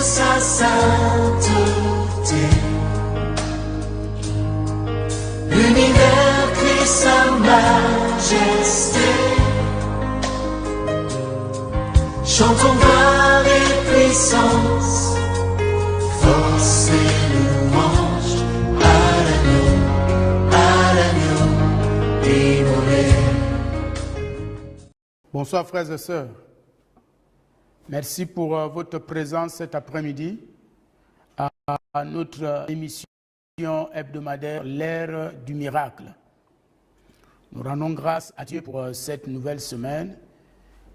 sa sainteté. L'univers crie sa majesté. Chantons gloire et puissance, force et louange à l'agneau immolé. Bonsoir frères et sœurs. Merci pour votre présence cet après-midi à notre émission hebdomadaire L'ère du miracle. Nous rendons grâce à Dieu pour cette nouvelle semaine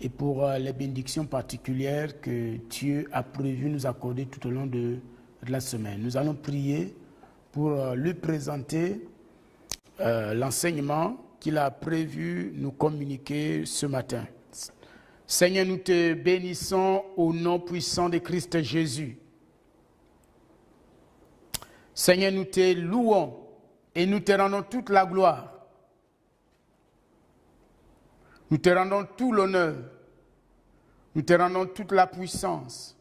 et pour les bénédictions particulières que Dieu a prévu nous accorder tout au long de la semaine. Nous allons prier pour lui présenter l'enseignement qu'il a prévu nous communiquer ce matin. Seigneur, nous te bénissons au nom puissant de Christ Jésus. Seigneur, nous te louons et nous te rendons toute la gloire. Nous te rendons tout l'honneur. Nous te rendons toute la puissance,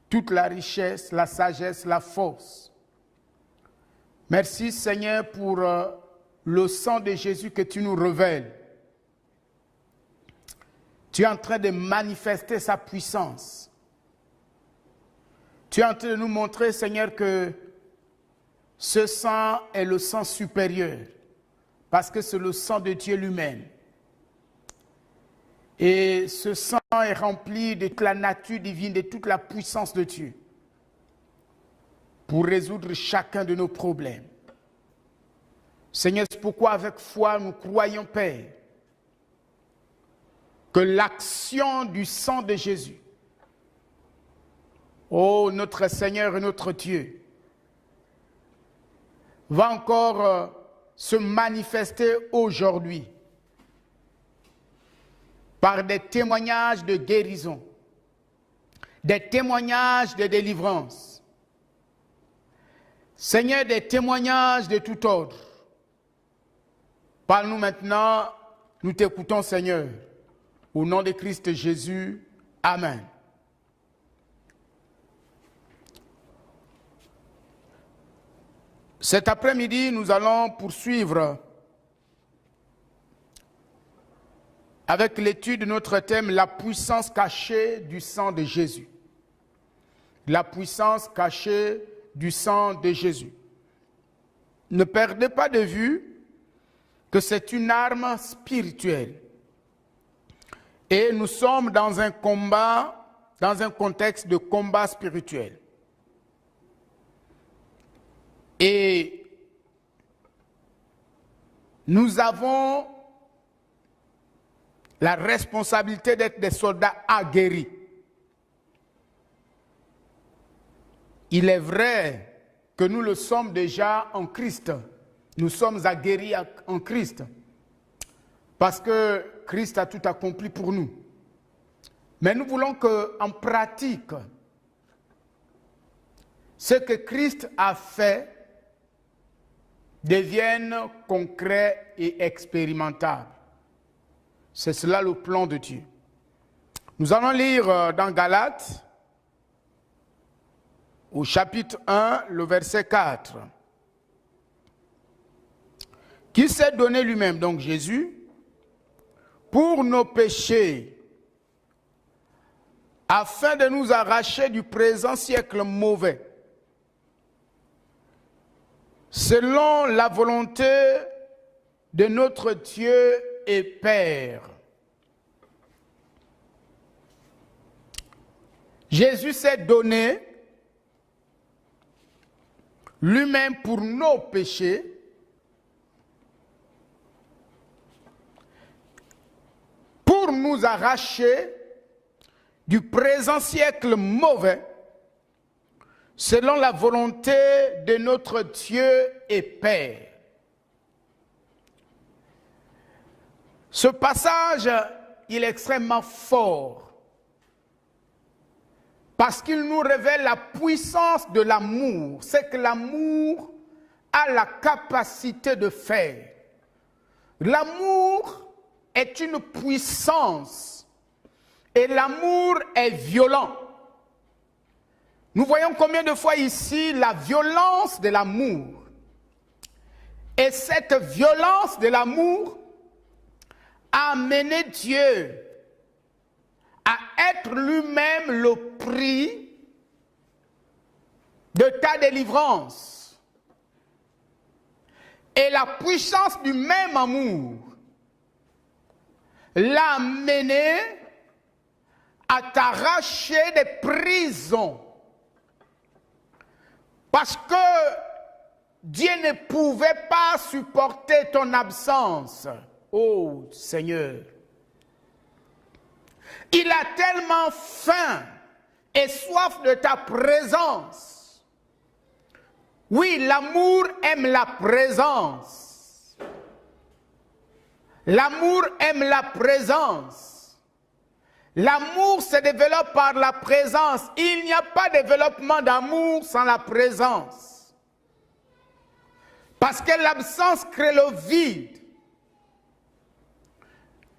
toute la richesse, la sagesse, la force. Merci Seigneur pour le sang de Jésus que tu nous révèles. Tu es en train de manifester sa puissance. Tu es en train de nous montrer, Seigneur, que ce sang est le sang supérieur, parce que c'est le sang de Dieu lui-même. Et ce sang est rempli de toute la nature divine, de toute la puissance de Dieu, pour résoudre chacun de nos problèmes. Seigneur, c'est pourquoi avec foi nous croyons, Père, que l'action du sang de Jésus, ô notre Seigneur et notre Dieu, va encore se manifester aujourd'hui par des témoignages de guérison, des témoignages de délivrance. Seigneur, des témoignages de tout ordre. Parle-nous maintenant, nous t'écoutons Seigneur. Au nom de Christ Jésus, Amen. Cet après-midi, nous allons poursuivre avec l'étude de notre thème, la puissance cachée du sang de Jésus. La puissance cachée du sang de Jésus. Ne perdez pas de vue que c'est une arme spirituelle. Et nous sommes dans un combat, dans un contexte de combat spirituel. Et nous avons la responsabilité d'être des soldats aguerris. Il est vrai que nous le sommes déjà en Christ. Nous sommes aguerris en Christ. Parce que Christ a tout accompli pour nous. Mais nous voulons qu'en pratique, ce que Christ a fait devienne concret et expérimentable. C'est cela le plan de Dieu. Nous allons lire dans Galates, au chapitre 1, le verset 4. Qui s'est donné lui-même, donc Jésus, pour nos péchés, afin de nous arracher du présent siècle mauvais, selon la volonté de notre Dieu et Père. Jésus s'est donné lui-même pour nos péchés, pour nous arracher du présent siècle mauvais, selon la volonté de notre Dieu et Père. Ce passage, il est extrêmement fort, parce qu'il nous révèle la puissance de l'amour. C'est que l'amour a la capacité de faire. L'amour est une puissance et l'amour est violent. nous voyons combien de fois ici la violence de l'amour. Et cette violence de l'amour a amené Dieu à être lui-même le prix de ta délivrance. Et la puissance du même amour l'a amené à t'arracher des prisons. Parce que Dieu ne pouvait pas supporter ton absence. Oh Seigneur. Il a tellement faim et soif de ta présence. Oui, l'amour aime la présence. L'amour aime la présence. L'amour se développe par la présence. Il n'y a pas de développement d'amour sans la présence. Parce que l'absence crée le vide.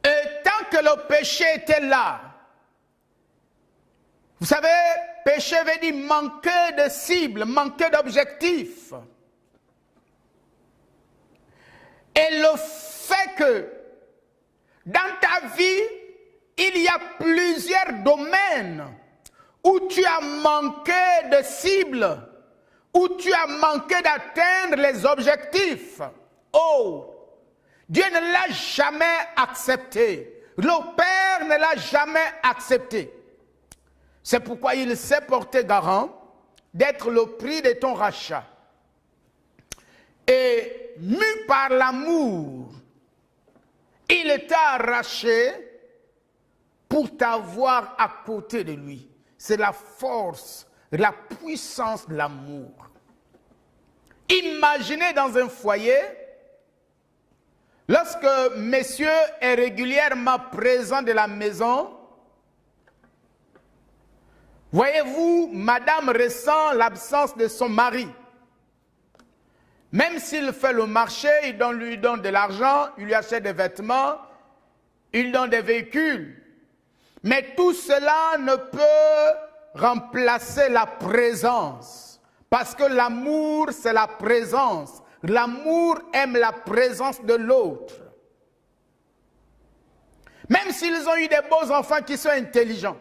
Et tant que le péché était là, vous savez, péché veut dire manquer de cible, manquer d'objectif. Et le fait que dans ta vie, il y a plusieurs domaines où tu as manqué de cible, où tu as manqué d'atteindre les objectifs. Oh! Dieu ne l'a jamais accepté. Le Père ne l'a jamais accepté. C'est pourquoi il s'est porté garant d'être le prix de ton rachat. Et mu par l'amour, il t'a arraché pour t'avoir à côté de lui. C'est la force, la puissance de l'amour. Imaginez dans un foyer, lorsque monsieur est régulièrement présent de la maison, voyez-vous, madame ressent l'absence de son mari. Même s'il fait le marché, il lui donne de l'argent, il lui achète des vêtements, il donne des véhicules. Mais tout cela ne peut remplacer la présence. Parce que l'amour, c'est la présence. L'amour aime la présence de l'autre. Même s'ils ont eu des beaux enfants qui sont intelligents,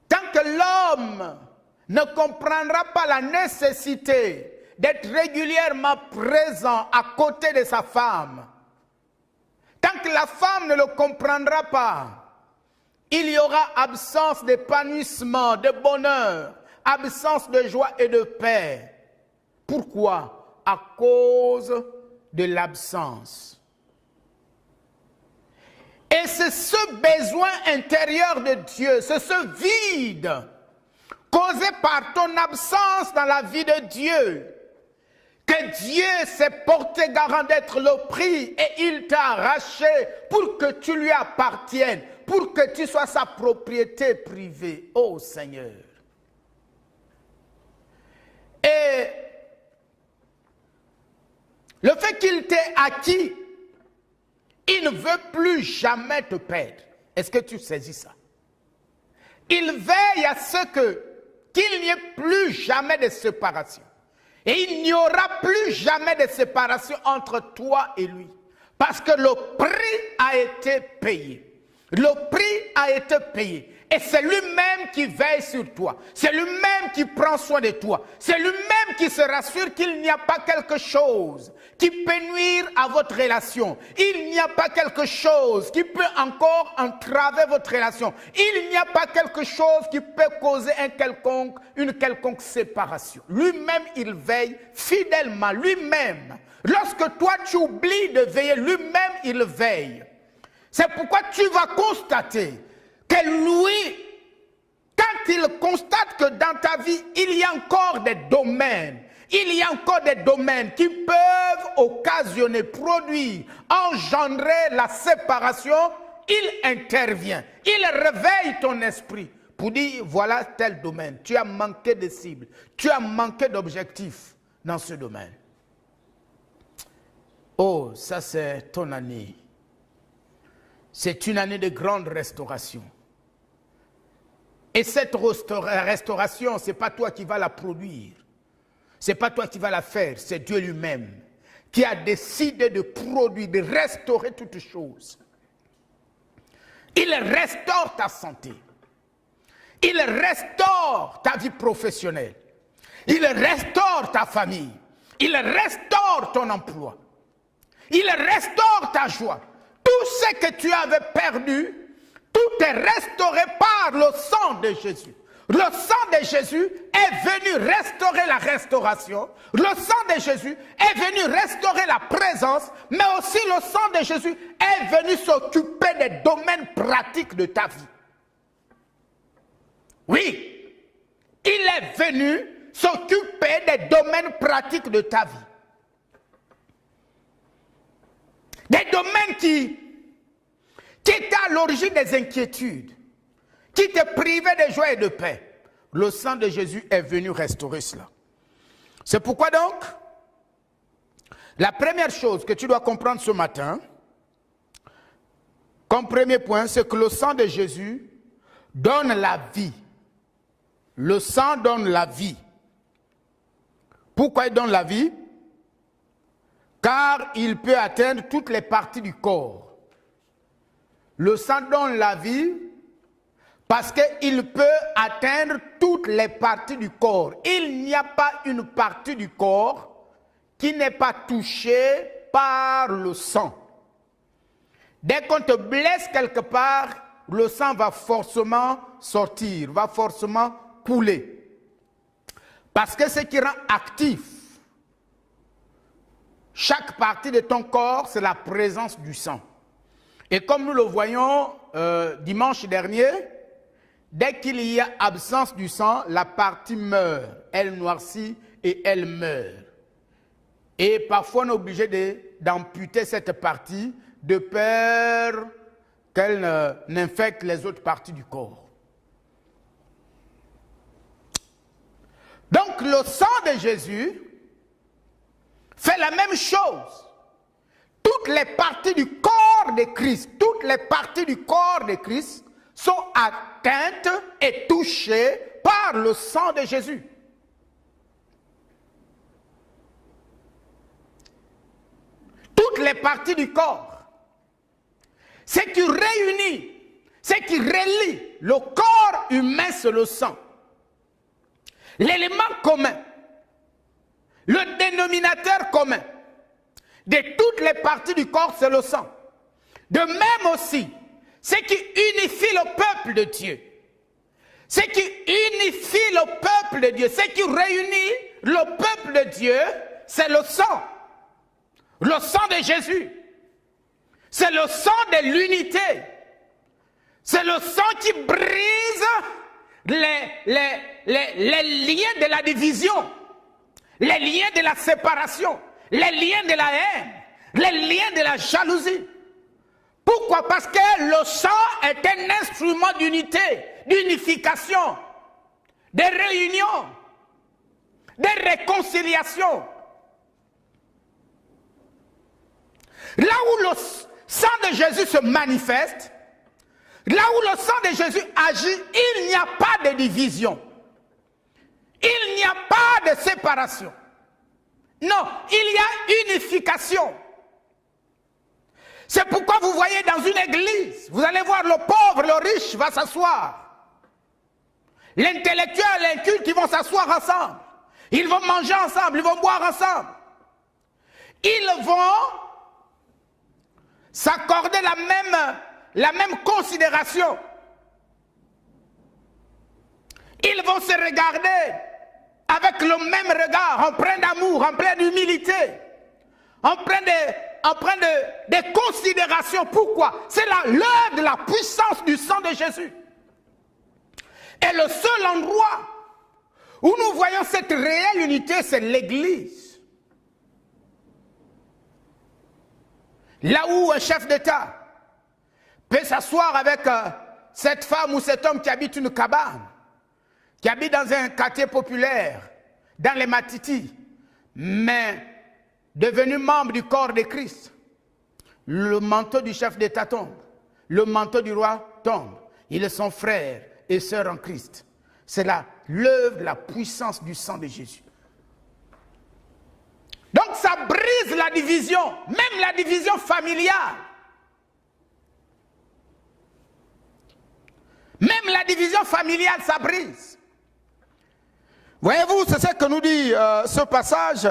tant que l'homme ne comprendra pas la nécessité d'être régulièrement présent à côté de sa femme, tant que la femme ne le comprendra pas, il y aura absence d'épanouissement, de bonheur, absence de joie et de paix. Pourquoi? À cause de l'absence. Et c'est ce besoin intérieur de Dieu, c'est ce vide causé par ton absence dans la vie de Dieu, que Dieu s'est porté garant d'être le prix et il t'a arraché pour que tu lui appartiennes, pour que tu sois sa propriété privée. Oh Seigneur. Et le fait qu'il t'ait acquis, il ne veut plus jamais te perdre. Est-ce que tu saisis ça? Il veille à ce qu'il n'y ait plus jamais de séparation. Et il n'y aura plus jamais de séparation entre toi et lui. Parce que le prix a été payé. Le prix a été payé. Et c'est lui-même qui veille sur toi. C'est lui-même qui prend soin de toi. C'est lui-même qui se rassure qu'il n'y a pas quelque chose qui peut nuire à votre relation. Il n'y a pas quelque chose qui peut encore entraver votre relation. Il n'y a pas quelque chose qui peut causer une quelconque séparation. Lui-même, il veille fidèlement. Lui-même. Lorsque toi, tu oublies de veiller, lui-même, il veille. C'est pourquoi tu vas constater que lui, quand il constate que dans ta vie, il y a encore des domaines, qui peuvent occasionner, produire, engendrer la séparation, il intervient, il réveille ton esprit pour dire, voilà tel domaine, tu as manqué de cible, tu as manqué d'objectif dans ce domaine. Oh, ça c'est ton année. C'est une année de grande restauration. Et cette restauration, ce n'est pas toi qui vas la produire. Ce n'est pas toi qui vas la faire, c'est Dieu lui-même qui a décidé de produire, de restaurer toutes choses. Il restaure ta santé. Il restaure ta vie professionnelle. Il restaure ta famille. Il restaure ton emploi. Il restaure ta joie. Tout ce que tu avais perdu, tout est restauré par le sang de Jésus. Le sang de Jésus est venu restaurer la restauration. Le sang de Jésus est venu restaurer la présence, mais aussi le sang de Jésus est venu s'occuper des domaines pratiques de ta vie. Oui, il est venu s'occuper des domaines pratiques de ta vie. Des domaines qui étaient à l'origine des inquiétudes, qui te privaient de joie et de paix. Le sang de Jésus est venu restaurer cela. C'est pourquoi donc, la première chose que tu dois comprendre ce matin, comme premier point, c'est que le sang de Jésus donne la vie. Le sang donne la vie. Pourquoi il donne la vie? Car il peut atteindre toutes les parties du corps. Le sang donne la vie parce qu'il peut atteindre toutes les parties du corps. Il n'y a pas une partie du corps qui n'est pas touchée par le sang. Dès qu'on te blesse quelque part, le sang va forcément sortir, va forcément couler. Parce que ce qui rend actif chaque partie de ton corps, c'est la présence du sang. Et comme nous le voyons dimanche dernier, dès qu'il y a absence du sang, la partie meurt. Elle noircit et elle meurt. Et parfois, on est obligé d'amputer cette partie de peur qu'elle n'infecte les autres parties du corps. Donc, le sang de Jésus fait la même chose. Toutes les parties du corps de Christ, toutes les parties du corps de Christ sont atteintes et touchées par le sang de Jésus. Toutes les parties du corps. Ce qui réunit, ce qui relie le corps humain, c'est le sang. L'élément commun, le dénominateur commun de toutes les parties du corps, c'est le sang. De même aussi, ce qui unifie le peuple de Dieu, ce qui unifie le peuple de Dieu, ce qui réunit le peuple de Dieu, c'est le sang. Le sang de Jésus. C'est le sang de l'unité. C'est le sang qui brise les liens de la division, les liens de la séparation, les liens de la haine, les liens de la jalousie. Pourquoi? Parce que le sang est un instrument d'unité, d'unification, de réunion, de réconciliation. Là où le sang de Jésus se manifeste, là où le sang de Jésus agit, il n'y a pas de division. Il n'y a pas de séparation. Non, il y a unification. C'est pourquoi vous voyez dans une église, vous allez voir le pauvre, le riche va s'asseoir. L'intellectuel et l'inculte, ils vont s'asseoir ensemble. Ils vont manger ensemble, ils vont boire ensemble. Ils vont s'accorder la même considération. Ils vont se regarder avec le même regard, empreint d'amour, empreint d'humilité, empreint de considération. Pourquoi? C'est l'œuvre de la puissance du sang de Jésus. Et le seul endroit où nous voyons cette réelle unité, c'est l'Église. Là où un chef d'État peut s'asseoir avec cette femme ou cet homme qui habite une cabane, qui habite dans un quartier populaire, dans les Matitis, mais devenu membre du corps de Christ, le manteau du chef d'État tombe, le manteau du roi tombe. Ils sont frères et sœurs en Christ. C'est l'œuvre de la puissance du sang de Jésus. Donc ça brise la division, même la division familiale. Même la division familiale, ça brise. Voyez-vous, c'est ce que nous dit ce passage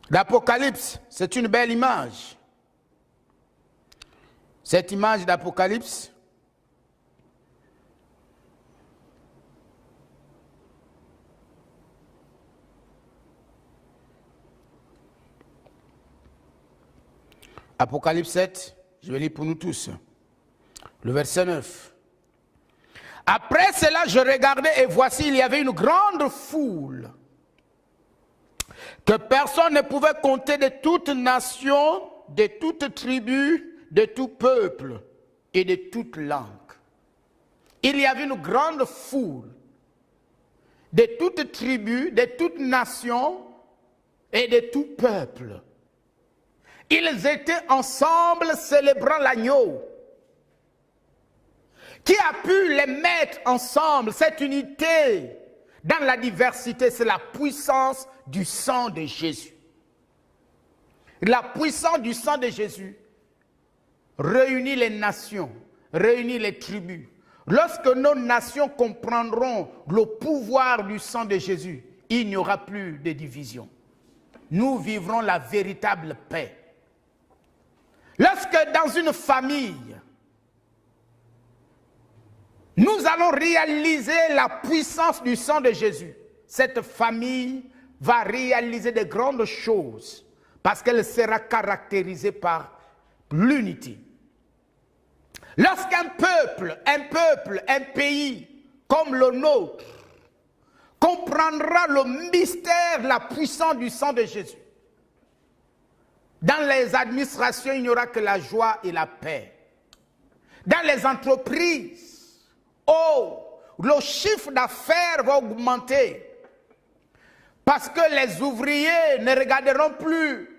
d'Apocalypse. C'est une belle image. Cette image d'Apocalypse, Apocalypse 7, je vais lire pour nous tous. Le verset 9. Après cela, je regardais et voici, il y avait une grande foule que personne ne pouvait compter, de toute nation, de toute tribu, de tout peuple et de toute langue. Il y avait une grande foule de toute tribu, de toute nation et de tout peuple. Ils étaient ensemble célébrant l'agneau. Qui a pu les mettre ensemble, cette unité dans la diversité? C'est la puissance du sang de Jésus. La puissance du sang de Jésus réunit les nations, réunit les tribus. Lorsque nos nations comprendront le pouvoir du sang de Jésus, il n'y aura plus de division. Nous vivrons la véritable paix. Lorsque dans une famille, nous allons réaliser la puissance du sang de Jésus, cette famille va réaliser de grandes choses parce qu'elle sera caractérisée par l'unité. Lorsqu'un peuple, un pays comme le nôtre comprendra le mystère, la puissance du sang de Jésus, dans les administrations, il n'y aura que la joie et la paix. Dans les entreprises, le chiffre d'affaires va augmenter parce que les ouvriers ne regarderont plus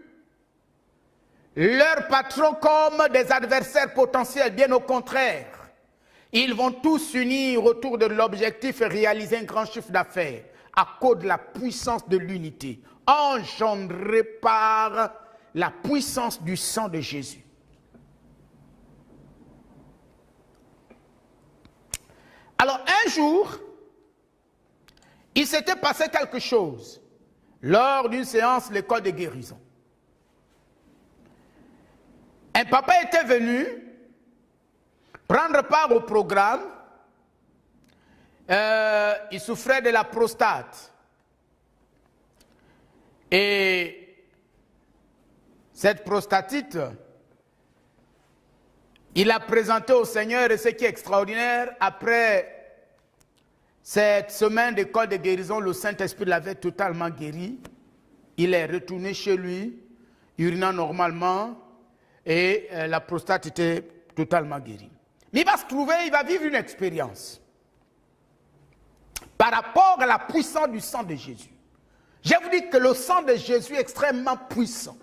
leurs patrons comme des adversaires potentiels, bien au contraire. Ils vont tous s'unir autour de l'objectif et réaliser un grand chiffre d'affaires à cause de la puissance de l'unité, engendrée par la puissance du sang de Jésus. Alors un jour, il s'était passé quelque chose lors d'une séance de l'école de guérison. Un papa était venu prendre part au programme. Il souffrait de la prostate. Et cette prostatite, il a présenté au Seigneur, et ce qui est extraordinaire, après cette semaine d'école de guérison, le Saint-Esprit l'avait totalement guéri. Il est retourné chez lui, urinant normalement, et la prostate était totalement guérie. Mais il va vivre une expérience par rapport à la puissance du sang de Jésus. Je vous dis que le sang de Jésus est extrêmement puissant.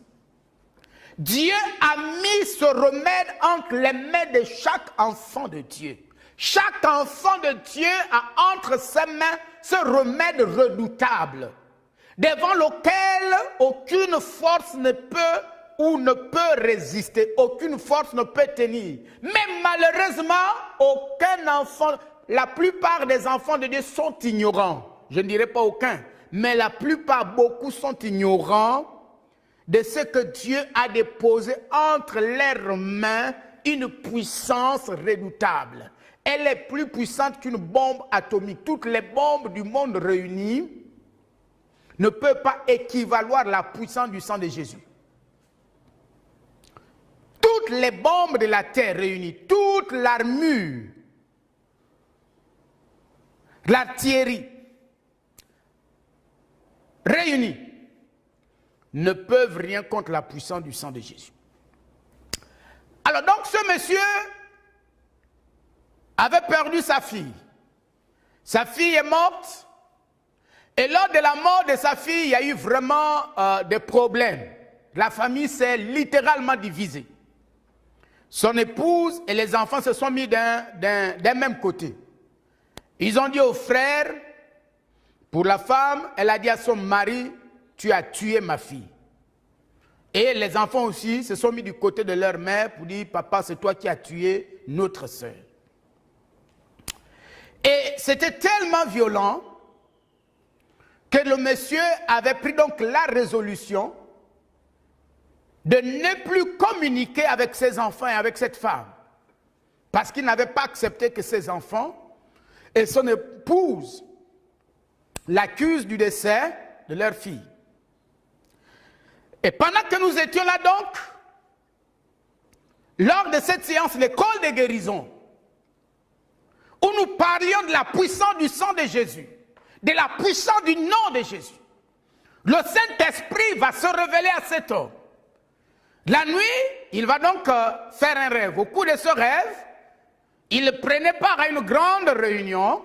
Dieu a mis ce remède entre les mains de chaque enfant de Dieu. Chaque enfant de Dieu a entre ses mains ce remède redoutable, devant lequel aucune force ne peut résister, aucune force ne peut tenir. Mais malheureusement, aucun enfant, la plupart des enfants de Dieu sont ignorants. Je ne dirais pas aucun, mais la plupart, beaucoup sont ignorants de ce que Dieu a déposé entre leurs mains, une puissance redoutable. Elle est plus puissante qu'une bombe atomique. Toutes les bombes du monde réunies ne peuvent pas équivaloir la puissance du sang de Jésus. Toutes les bombes de la terre réunies, toute l'armure, l'artillerie réunie, ne peuvent rien contre la puissance du sang de Jésus. Alors donc ce monsieur avait perdu sa fille. Sa fille est morte. Et lors de la mort de sa fille, il y a eu vraiment des problèmes. La famille s'est littéralement divisée. son épouse et les enfants se sont mis d'un même côté. Ils ont dit au frère, pour la femme, elle a dit à son mari, tu as tué ma fille. Et les enfants aussi se sont mis du côté de leur mère pour dire, papa, c'est toi qui as tué notre sœur. Et c'était tellement violent que le monsieur avait pris donc la résolution de ne plus communiquer avec ses enfants et avec cette femme. Parce qu'il n'avait pas accepté que ses enfants et son épouse l'accusent du décès de leur fille. Et pendant que nous étions là donc, lors de cette séance, l'école de guérison, où nous parlions de la puissance du sang de Jésus, de la puissance du nom de Jésus, le Saint-Esprit va se révéler à cet homme. La nuit, il va donc faire un rêve. Au cours de ce rêve, il prenait part à une grande réunion